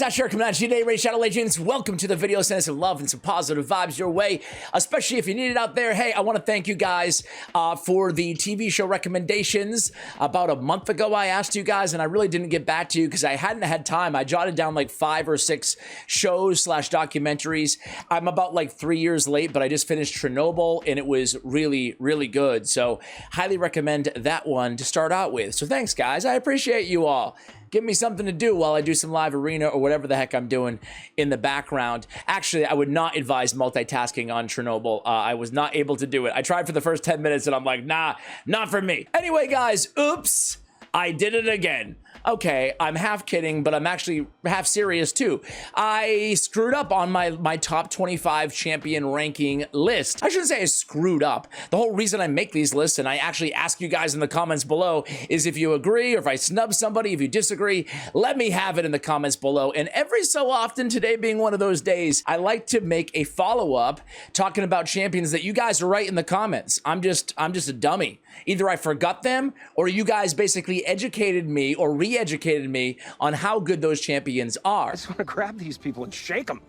guys, Asher coming at you today, Ray Shadow Legends. Welcome to the video. Send some love and some positive vibes your way, especially if you need it out there. Hey, I want to thank you guys for the TV show recommendations. About a month ago, I asked you guys, and I really didn't get back to you because I hadn't had time. I jotted down like 5 or 6 shows / documentaries. I'm about like 3 years late, but I just finished Chernobyl, and it was really, really good. So highly recommend that one to start out with. So thanks, guys. I appreciate you all. Give me something to do while I do some live arena or whatever the heck I'm doing in the background. Actually, I would not advise multitasking on Chernobyl. I was not able to do it. I tried for the first 10 minutes and I'm like, nah, not for me. Anyway, guys, oops, I did it again. Okay, I'm half kidding, but I'm actually half serious too. I screwed up on my top 25 champion ranking list. I shouldn't say I screwed up. The whole reason I make these lists, and I actually ask you guys in the comments below, is if you agree or if I snub somebody, if you disagree, let me have it in the comments below. And every so often, today being one of those days, I like to make a follow-up talking about champions that you guys write in the comments. I'm just a dummy. Either I forgot them or you guys basically educated me or re-educated me on how good those champions are. I just want to grab these people and shake them.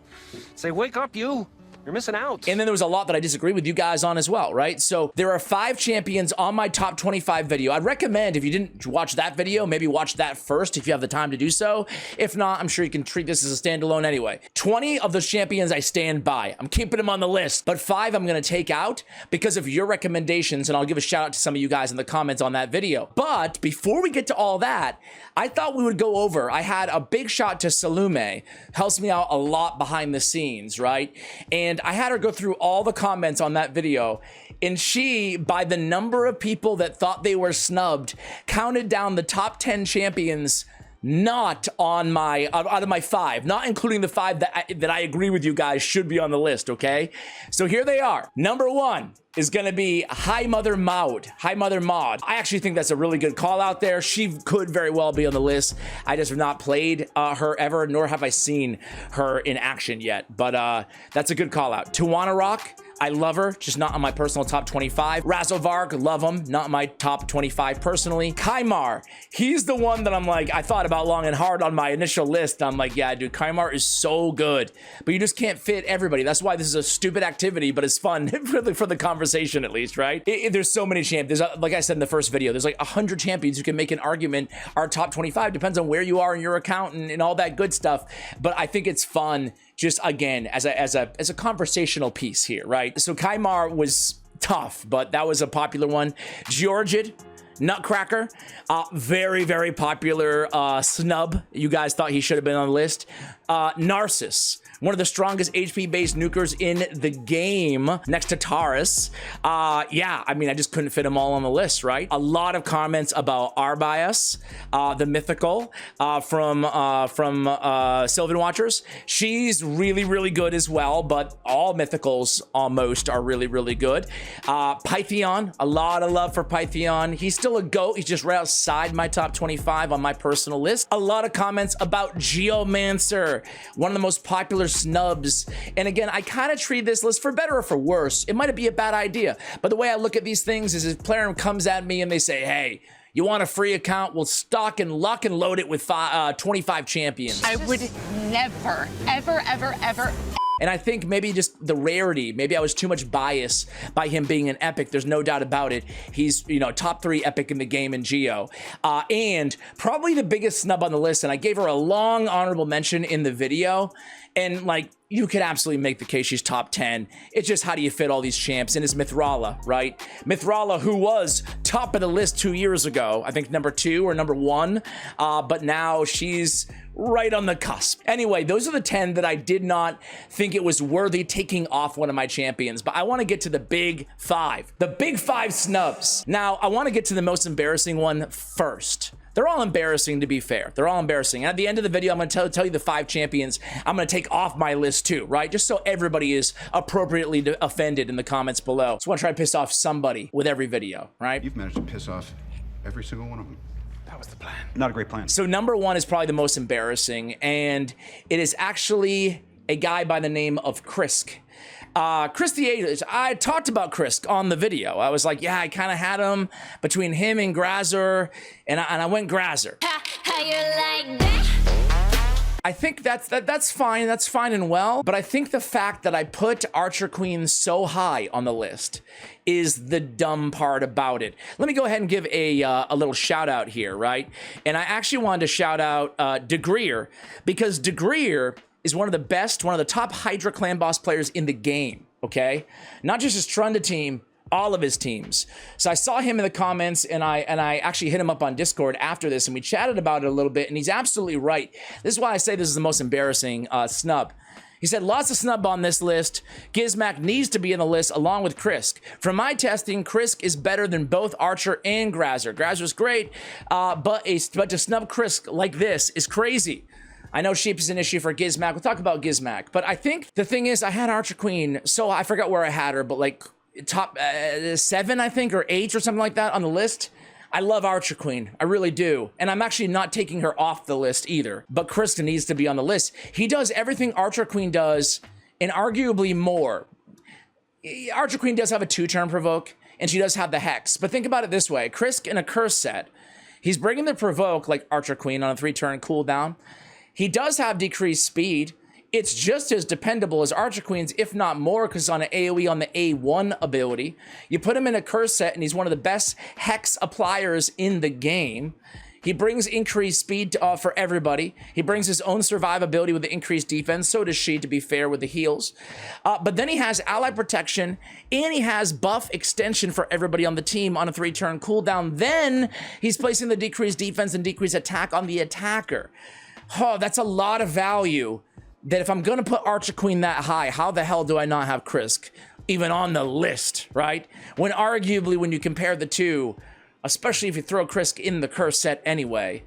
Say, wake up, you. You're missing out. And then there was a lot that I disagree with you guys on as well, right? So there are 5 champions on my top 25 video. I'd recommend if you didn't watch that video, maybe watch that first if you have the time to do so. If not, I'm sure you can treat this as a standalone anyway. 20 of those champions I stand by. I'm keeping them on the list, but 5 I'm gonna take out because of your recommendations, and I'll give a shout out to some of you guys in the comments on that video. But before we get to all that, I thought we would go over, I had a big shot to Salome, helps me out a lot behind the scenes, right? And I had her go through all the comments on that video, and she, by the number of people that thought they were snubbed, counted down the top 10 champions not on my, out of my 5, not including the 5 that I agree with you guys should be on the list, okay? So here they are. Number 1 is gonna be High Mother Maud. I actually think that's a really good call out there. She could very well be on the list. I just have not played her ever, nor have I seen her in action yet, but that's a good call out. Tawana Rock, I love her, just not on my personal top 25. Razovark, love him, not my top 25 personally. Kaimar, he's the one that I'm like, I thought about long and hard on my initial list. I'm like, yeah, dude, Kaimar is so good, but you just can't fit everybody. That's why this is a stupid activity, but it's fun for the conversation at least, right? There's so many champions. Like I said in the first video, there's like 100 champions who can make an argument are top 25. Depends on where you are in your account and all that good stuff. But I think it's fun, just again, as a conversational piece here, right? So Kaimar was tough, but that was a popular one. Georgid, Nutcracker, very, very popular snub. You guys thought he should have been on the list. Narcissus, one of the strongest HP-based nukers in the game, next to Taurus. Yeah, I mean, I just couldn't fit them all on the list, right? A lot of comments about Arbias, the mythical from Sylvan Watchers. She's really, really good as well, but all mythicals almost are really, really good. Pythion, a lot of love for Pythion. He's still a GOAT. He's just right outside my top 25 on my personal list. A lot of comments about Geomancer, one of the most popular snubs. And again, I kind of treat this list, for better or for worse, it might be a bad idea, but the way I look at these things is if a player comes at me and they say, hey, you want a free account? We'll stock and lock and load it with 25 champions. I would never, ever, ever, ever. And I think maybe just the rarity, maybe I was too much biased by him being an epic. There's no doubt about it. He's, you know, top 3 epic in the game in Geo. And probably the biggest snub on the list, and I gave her a long honorable mention in the video, and like, you could absolutely make the case she's top 10. It's just how do you fit all these champs? And it's Mithrala, right? Mithrala, who was top of the list 2 years ago, I think number 2 or number 1, but now she's right on the cusp. Anyway, those are the 10 that I did not think it was worthy taking off one of my champions, but I want to get to the big 5. The big 5 snubs. Now, I want to get to the most embarrassing one first. They're all embarrassing, to be fair. They're all embarrassing. And at the end of the video, I'm going to tell you the 5 champions I'm going to take off my list too, right? Just so everybody is appropriately offended in the comments below. So I want to try to piss off somebody with every video, right? You've managed to piss off every single one of them. That was the plan. Not a great plan. So number 1 is probably the most embarrassing, and it is actually a guy by the name of Krisk. Chris the Ageless, I talked about Chris on the video. I was like, yeah, I kind of had him between him and Grazer, and I went Grazer. How you like that? I think that's fine. That's fine and well. But I think the fact that I put Archer Queen so high on the list is the dumb part about it. Let me go ahead and give a little shout out here, right? And I actually wanted to shout out DeGreer, because DeGreer is one of the best, one of the top Hydra clan boss players in the game, okay? Not just his Trunda team, all of his teams. So I saw him in the comments, and I actually hit him up on Discord after this, and we chatted about it a little bit, and he's absolutely right. This is why I say this is the most embarrassing snub. He said, lots of snub on this list. Gizmac needs to be in the list along with Krisk. From my testing, Krisk is better than both Archer and Grazer. Grazer's great, but to snub Krisk like this is crazy. I know Sheep is an issue for Gizmac. We'll talk about Gizmac. But I think the thing is, I had Archer Queen, so I forgot where I had her, but like top 7, I think, or 8 or something like that on the list. I love Archer Queen. I really do. And I'm actually not taking her off the list either. But Krista needs to be on the list. He does everything Archer Queen does, and arguably more. Archer Queen does have a 2-turn provoke, and she does have the Hex. But think about it this way. Krisk in a curse set, he's bringing the provoke like Archer Queen on a 3-turn cooldown. He does have decreased speed. It's just as dependable as Archer Queen's, if not more, because on an AoE on the A1 ability. You put him in a curse set, and he's one of the best Hex appliers in the game. He brings increased speed for everybody. He brings his own survivability with the increased defense. So does she, to be fair, with the heals. But then he has ally protection, and he has buff extension for everybody on the team on a 3-turn cooldown. Then he's placing the decreased defense and decreased attack on the attacker. Oh, that's a lot of value. That if I'm going to put Archer Queen that high, how the hell do I not have Krisk even on the list, right? When arguably, when you compare the two, especially if you throw Krisk in the curse set anyway,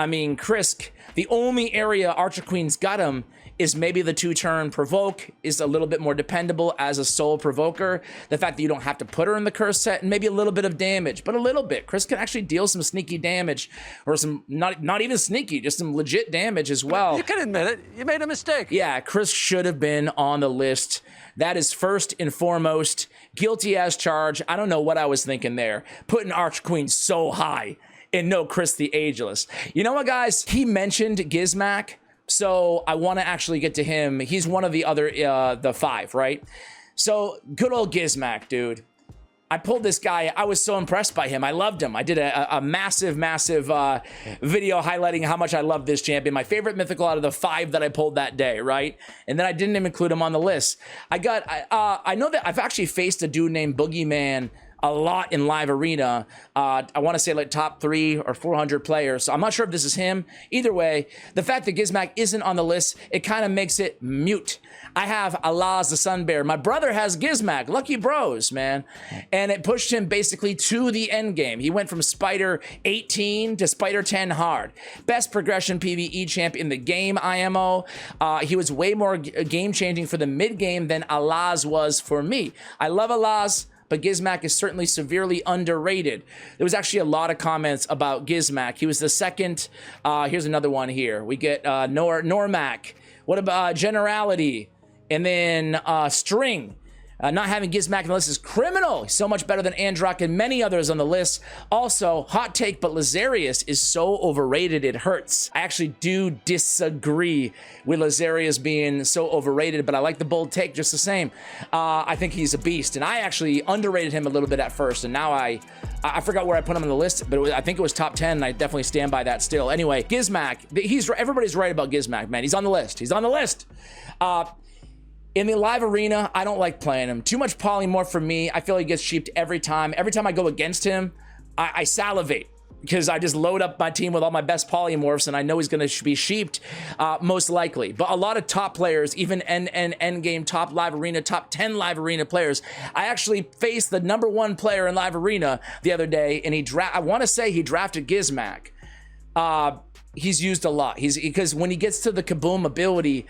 I mean, Krisk, the only area Archer Queen's got him is maybe the 2-turn provoke is a little bit more dependable as a sole provoker. The fact that you don't have to put her in the curse set, and maybe a little bit of damage, but a little bit. Krisk can actually deal some sneaky damage, or some, not even sneaky, just some legit damage as well. You can admit it. You made a mistake. Yeah, Krisk should have been on the list. That is first and foremost. Guilty as charged. I don't know what I was thinking there. Putting Archer Queen so high, and no Krisk the Ageless. You know what, guys? He mentioned Gizmac. So I want to actually get to him. He's one of the other, the 5, right? So good old Gizmac, dude. I pulled this guy. I was so impressed by him. I loved him. I did a massive video highlighting how much I love this champion. My favorite mythical out of the 5 that I pulled that day, right? And then I didn't even include him on the list. I know that I've actually faced a dude named Boogeyman a lot in live arena. I want to say like top 300 or 400 players. So I'm not sure if this is him. Either way, the fact that Gizmac isn't on the list, it kind of makes it mute. I have Allah's the Sun Bear. My brother has Gizmac. Lucky bros, man. And it pushed him basically to the end game. He went from Spider 18 to Spider 10 hard. Best progression PvE champ in the game, IMO. He was way more game changing for the mid game than Allah's was for me. I love Allah's, but Gizmac is certainly severely underrated. There was actually a lot of comments about Gizmac. He was the second. Here's another one here. We get Normac. What about Generality? And then String. Not having Gizmac on the list is criminal. He's so much better than Androck and many others on the list. Also, hot take, but Lazarius is so overrated it hurts. I actually do disagree with Lazarius being so overrated, but I like the bold take just the same. I think he's a beast, and I actually underrated him a little bit at first, and now I forgot where I put him on the list, but I think it was top 10, and I definitely stand by that still. Anyway, Gizmac, everybody's right about Gizmac, man. He's on the list. He's on the list. In the live arena, I don't like playing him. Too much polymorph for me. I feel he gets sheeped every time. Every time I go against him, I salivate because I just load up my team with all my best polymorphs, and I know he's going to be sheeped most likely. But a lot of top players, even end game top live arena, top 10 live arena players, I actually faced the #1 player in live arena the other day, and I want to say he drafted Gizmac. He's used a lot. Because when he gets to the Kaboom ability,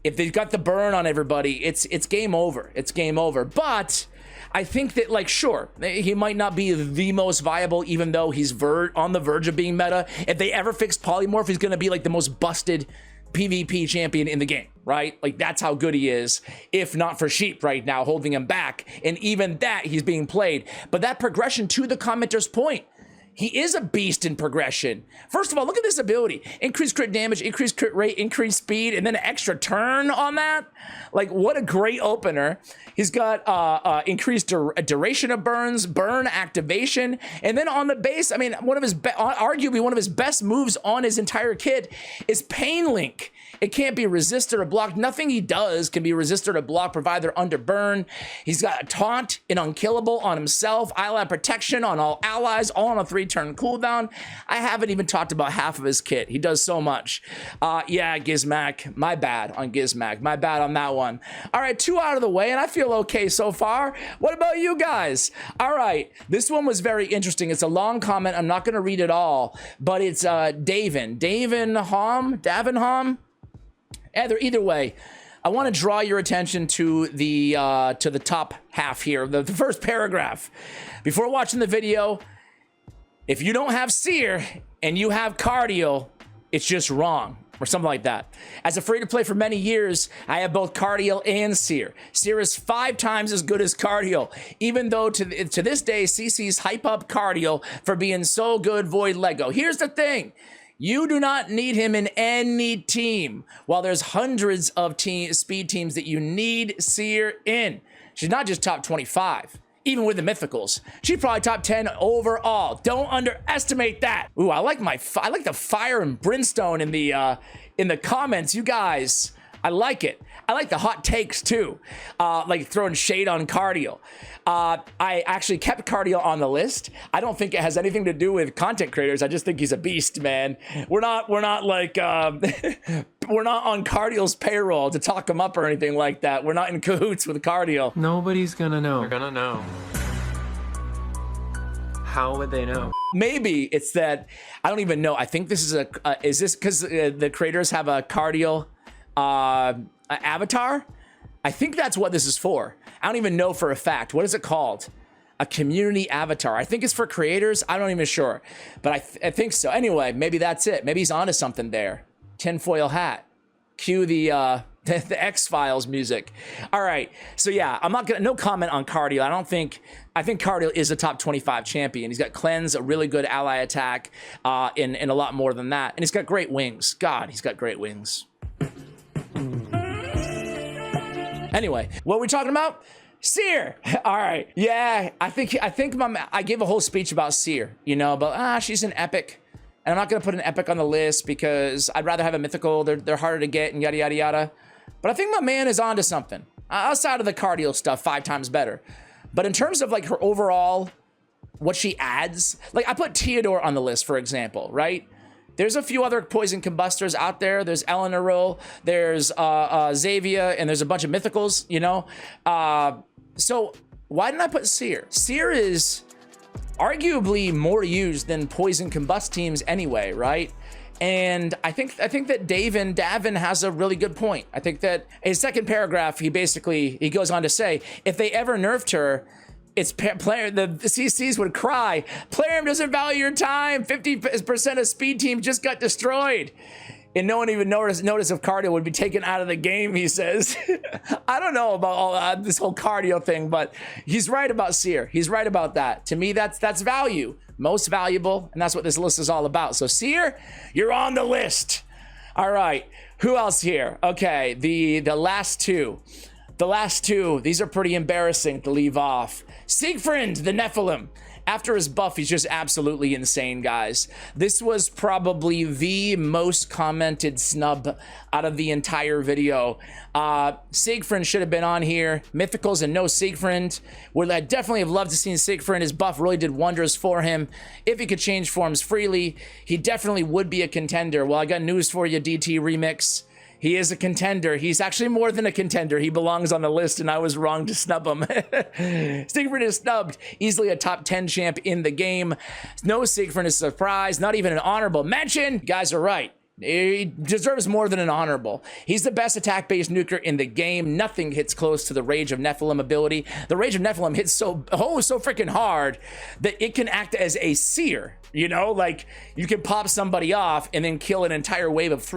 if they've got the burn on everybody, it's game over. It's game over. But I think that, like, sure, he might not be the most viable, even though he's on the verge of being meta. If they ever fix polymorph, he's going to be like the most busted PvP champion in the game, right? Like, that's how good he is, if not for Sheep right now, holding him back. And even that, he's being played. But that progression, to the commenter's point, He is a beast in progression. First of all, look at this ability. Increased crit damage, increased crit rate, increased speed, and then an extra turn on that. Like, what a great opener. He's got increased duration of burns, burn activation, and then on the base, I mean, arguably one of his best moves on his entire kit is Pain Link. It can't be resisted or blocked. Nothing he does can be resisted or blocked, provided they're under burn. He's got a taunt and unkillable on himself, ally protection on all allies, all on a 3-turn cooldown. I haven't even talked about half of his kit. He does so much. Yeah, Gizmac, my bad on Gizmac. My bad on that one. All right, 2 out of the way, and I feel okay so far. What about you guys? All right, this one was very interesting. It's a long comment. I'm not going to read it all, but it's Davenhom. Either way, I want to draw your attention to the top half here, the first paragraph. Before watching the video, if you don't have Seer and you have Cardio, it's just wrong, or something like that. As a free-to-play for many years, I have both Cardio and Seer. Seer is 5 times as good as Cardio, even though to this day, CC's hype up Cardio for being so good Void Lego. Here's the thing. You do not need him in any team. While there's hundreds of speed teams that you need Seer in. She's not just top 25, even with the mythicals. She's probably top 10 overall. Don't underestimate that. Ooh, I like the fire and brimstone in the comments, you guys. I like it. I like the hot takes too, like throwing shade on Cardio. I actually kept Cardio on the list. I don't think it has anything to do with content creators. I just think he's a beast, man. We're not like we're not on Cardio's payroll to talk him up or anything like that. We're not in cahoots with Cardio. Nobody's gonna know. They're gonna know. How would they know? Maybe it's that I don't even know. I think this is is this because the creators have a Cardio avatar? I think that's what this is for. I don't even know for a fact. What is it called? A community avatar. I think it's for creators. I'm not even sure, but I think so. Anyway, maybe that's it. Maybe he's onto something there. Tinfoil hat. Cue the X-Files music. All right. So yeah, I'm not gonna, no comment on Cardio. I think Cardio is a top 25 champion. He's got Cleanse, a really good ally attack, and a lot more than that. And he's got great wings. God, he's got great wings. Anyway, what are we talking about? Seer. All right. Yeah, I think I gave a whole speech about Seer, you know, but she's an epic. And I'm not going to put an epic on the list because I'd rather have a mythical. They're harder to get and yada, yada, yada. But I think my man is onto something. Outside of the Cardio stuff, 5 times better. But in terms of like her overall, what she adds, like I put Theodore on the list, for example, right? There's a few other poison combustors out there. There's Eleanor, there's Xavier, and there's a bunch of mythicals, you know? So why didn't I put Seer? Seer is arguably more used than poison combust teams anyway, right? And I think that Davin has a really good point. I think that his second paragraph, he goes on to say, if they ever nerfed her, the CCs would cry, Plarium doesn't value your time, 50% of speed team just got destroyed. And no one even notice if Cardio would be taken out of the game, he says. I don't know about all this whole Cardio thing, but he's right about Seer. He's right about that. To me, that's value. Most valuable, and that's what this list is all about. So Seer, you're on the list. All right, who else here? Okay, the last two. The last two, these are pretty embarrassing to leave off. Siegfried, the Nephilim. After his buff, he's just absolutely insane, guys. This was probably the most commented snub out of the entire video. Siegfried should have been on here. Mythicals and no Siegfried. Would I definitely have loved to see Siegfried. His buff really did wonders for him. If he could change forms freely, he definitely would be a contender. Well, I got news for you, DT Remix. He is a contender. He's actually more than a contender. He belongs on the list, and I was wrong to snub him. Siegfried is snubbed. Easily a top 10 champ in the game. No Siegfried is a surprise. Not even an honorable mention. You guys are right. He deserves more than an honorable. He's the best attack-based nuker in the game. Nothing hits close to the Rage of Nephilim ability. The Rage of Nephilim hits so freaking hard that it can act as a seer. You know, like you can pop somebody off and then kill an entire wave of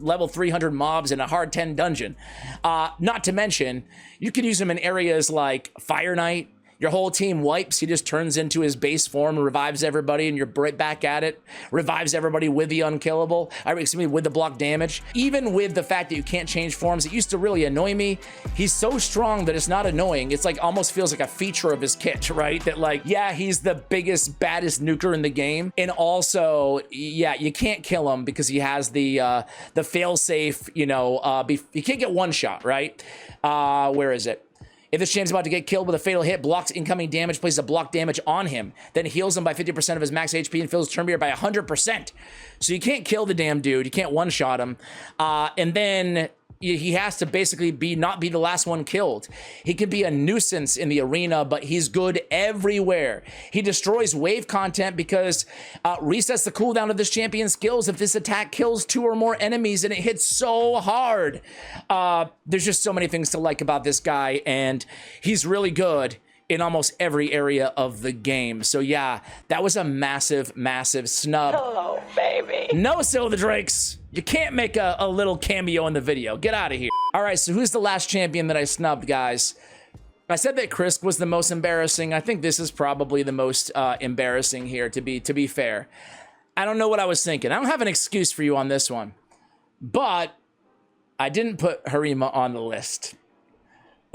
level 300 mobs in a hard 10 dungeon. Not to mention, you can use them in areas like Fire Knight. Your whole team wipes. He just turns into his base form and revives everybody, and you're right back at it. Revives everybody with the unkillable. Excuse me, with the block damage. Even with the fact that you can't change forms, it used to really annoy me. He's so strong that it's not annoying. It's like almost feels like a feature of his kit, right? That like, yeah, he's the biggest, baddest nuker in the game. And also, yeah, you can't kill him because he has the fail-safe, you know, you can't get one shot, right? Where is it? If this champ's about to get killed with a fatal hit, blocks incoming damage, places a block damage on him, then heals him by 50% of his max HP and fills turn meter by 100%. So you can't kill the damn dude. You can't one-shot him. And then he has to basically not be the last one killed. He can be a nuisance in the arena, but he's good everywhere. He destroys wave content because resets the cooldown of this champion's skills if this attack kills 2 or more enemies, and it hits so hard. There's just so many things to like about this guy, and he's really good in almost every area of the game. So yeah, that was a massive, massive snub. Hello, baby. No, Silver Drakes. You can't make a little cameo in the video. Get out of here. All right, so who's the last champion that I snubbed, guys? I said that Krisk was the most embarrassing. I think this is probably the most embarrassing here, to be fair. I don't know what I was thinking. I don't have an excuse for you on this one. But I didn't put Harima on the list.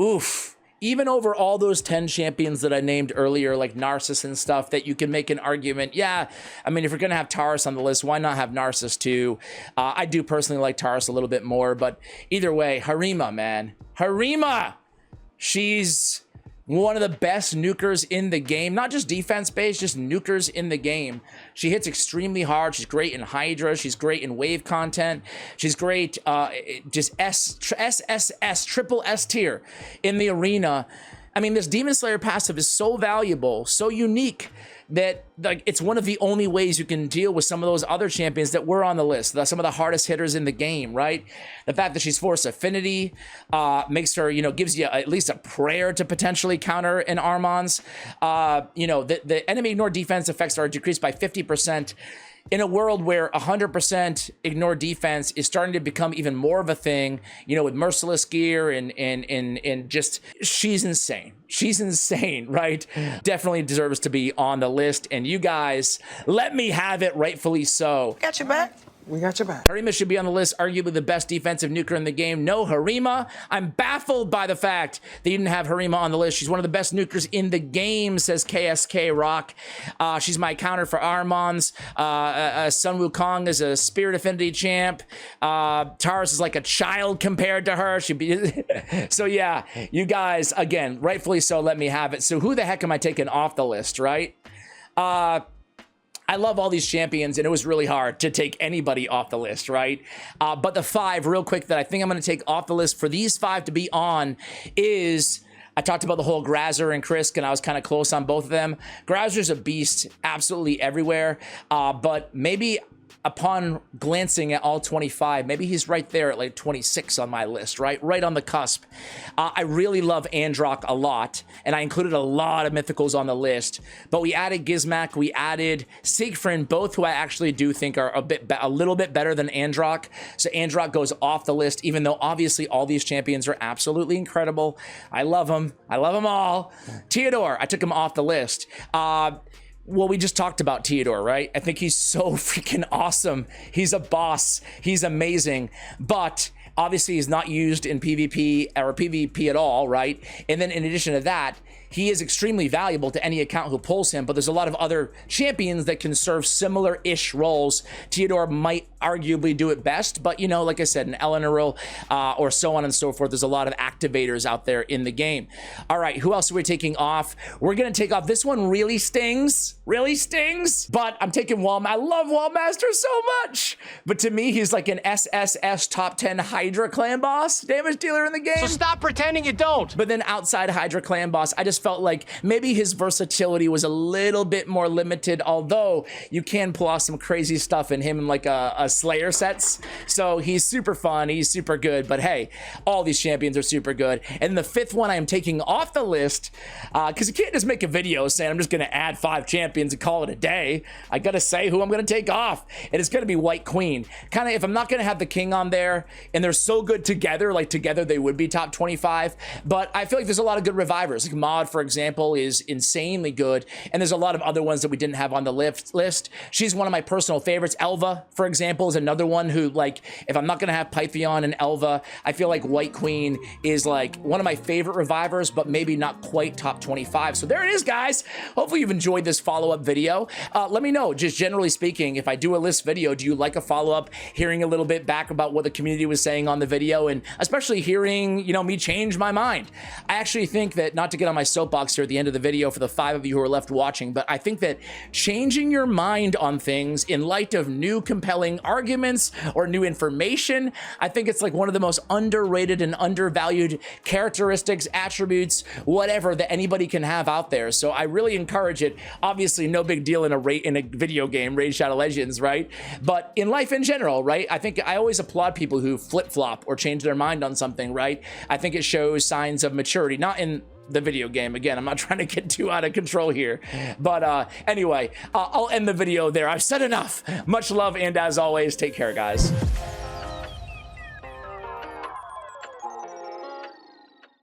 Oof. Even over all those 10 champions that I named earlier, like Narcissus and stuff, that you can make an argument. Yeah, I mean, if you're going to have Taurus on the list, why not have Narcissus too? I do personally like Taurus a little bit more, but either way, Harima, man. Harima! She's one of the best nukers in the game. Not just defense-based, just nukers in the game. She hits extremely hard. She's great in Hydra. She's great in wave content. She's great, just SSS, triple S tier in the arena. I mean, this Demon Slayer passive is so valuable, so unique, that like it's one of the only ways you can deal with some of those other champions that were on the list, some of the hardest hitters in the game, right? The fact that she's Force Affinity makes her, you know, gives you at least a prayer to potentially counter an Armon's. You know, the enemy ignore defense effects are decreased by 50%. In a world where 100% ignore defense is starting to become even more of a thing, you know, with merciless gear and just, she's insane. She's insane, right? Definitely deserves to be on the list. And you guys, let me have it, rightfully so. Got your back. We got your back. Harima should be on the list, arguably the best defensive nuker in the game. No Harima. I'm baffled by the fact that you didn't have Harima on the list. She's one of the best nukers in the game, says KSK Rock. She's my counter for Armon's. Sun Wukong is a Spirit Affinity champ. Taurus is like a child compared to her. She'd be so yeah, you guys, again, rightfully so, let me have it. So who the heck am I taking off the list, right? I love all these champions, and it was really hard to take anybody off the list, right? But the 5, real quick, that I think I'm going to take off the list for these 5 to be on is, I talked about the whole Grazer and Krisk, and I was kind of close on both of them. Grazer's a beast absolutely everywhere, but maybe upon glancing at all 25, maybe he's right there at like 26 on my list, right on the cusp. I really love Androck a lot, and I included a lot of mythicals on the list, but we added Gizmak, we added Siegfried, both who I actually do think are a little bit better than Androck. So Androck goes off the list, even though obviously all these champions are absolutely incredible. I love them. I love them all. Theodore, I took him off the list. Well, we just talked about Theodore, right? I think he's so freaking awesome. He's a boss. He's amazing. But obviously he's not used in PvP or PvP at all, right? And then in addition to that, he is extremely valuable to any account who pulls him, but there's a lot of other champions that can serve similar-ish roles. Theodore might arguably do it best, but, you know, like I said, in Eleanor or so on and so forth, there's a lot of activators out there in the game. All right, who else are we taking off? We're going to take off, this one really stings, but I'm taking Wallmaster. I love Wallmaster so much, but to me, he's like an SSS top 10 Hydra clan boss, damage dealer in the game. So stop pretending you don't. But then outside Hydra clan boss, I just felt like maybe his versatility was a little bit more limited, although you can pull off some crazy stuff in him in like a Slayer sets. So he's super fun, he's super good, but hey, all these champions are super good. And the 5th one I am taking off the list, because you can't just make a video saying I'm just gonna add 5 champions and call it a day. I gotta say who I'm gonna take off, and it's gonna be White Queen. Kind of, if I'm not gonna have the King on there, and they're so good together, like together they would be top 25, but I feel like there's a lot of good revivers, like Mod for example, is insanely good. And there's a lot of other ones that we didn't have on the list. She's one of my personal favorites. Elva, for example, is another one who, like, if I'm not going to have Pythion and Elva, I feel like White Queen is like one of my favorite revivers, but maybe not quite top 25. So there it is, guys. Hopefully you've enjoyed this follow-up video. Let me know, just generally speaking, if I do a list video, do you like a follow-up, hearing a little bit back about what the community was saying on the video, and especially hearing, you know, me change my mind. I actually think that, not to get on my soapbox here at the end of the video for the 5 of you who are left watching, but I think that changing your mind on things in light of new compelling arguments or new information, I think it's like one of the most underrated and undervalued characteristics, attributes, whatever, that anybody can have out there. So I really encourage it. Obviously, no big deal in a video game, Raid Shadow Legends, right? But in life in general, right? I think I always applaud people who flip-flop or change their mind on something, right? I think it shows signs of maturity, not in the video game. Again, I'm not trying to get too out of control here, but anyway, I'll end the video there. I've said enough. Much love, and as always, take care, guys.